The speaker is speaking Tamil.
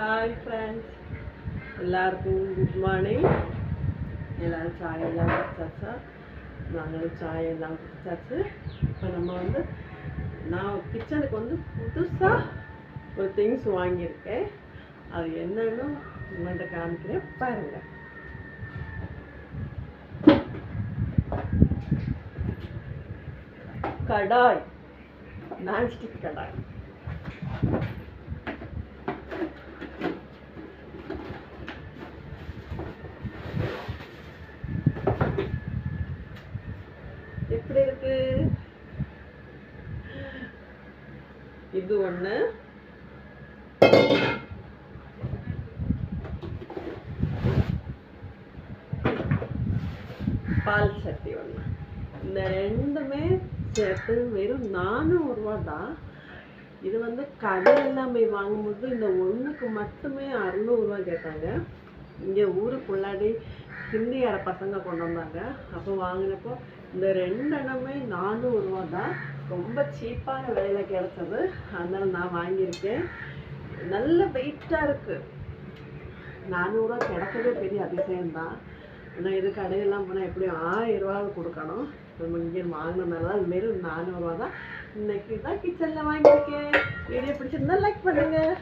ஹாய் ஃப்ரெண்ட்ஸ், எல்லாருக்கும் குட் மார்னிங். எல்லோரும் சாயெல்லாம் குடிச்சாச்சா? நாங்களும் சாயெல்லாம் குடிச்சாச்சு. இப்போ நம்ம நான் கிச்சனுக்கு புதுசாக ஒரு திங்ஸ் வாங்கியிருக்கேன். அது என்னன்னு உங்கள்கிட்ட காமிக்கிறேன், பாருங்க. கடாய், நான்ஸ்டிக் கடாய். எப்படி இருக்கு? இது ஒண்ணு, பால் சட்டி ஒண்ணு. இந்த ரெண்டுமே சேர்த்து வெறும் 400 ரூபா தான். இது கடையெல்லாம் போய் வாங்கும்போது இந்த ஒன்றுக்கு மட்டுமே 600 ரூபா கேட்டாங்க. இங்கே ஊருக்குள்ளாடி ஹிந்தியார பசங்க கொண்டு வந்தாங்க. அப்போ வாங்கினப்போ இந்த 2 எண்ணமே 400 ரூபா தான். ரொம்ப சீப்பான விலையில் கிடைச்சது. அதனால நான் வாங்கியிருக்கேன். நல்ல வெயிட்டாக இருக்குது. 400 ரூபா கிடைக்கவே பெரிய அதிசயம்தான். ஆனால் இது கடையெல்லாம் போனால் எப்படியும் 1000 ரூபாவது கொடுக்கணும். நம்ம இங்கே வாங்கினதுனால தான் வெறும் 400 ரூபா தான். இன்னைக்கு தான் கிச்சனில் வாங்கியிருக்கேன். வீடியோ பிடிச்சிருந்தா லைக் பண்ணுங்கள்.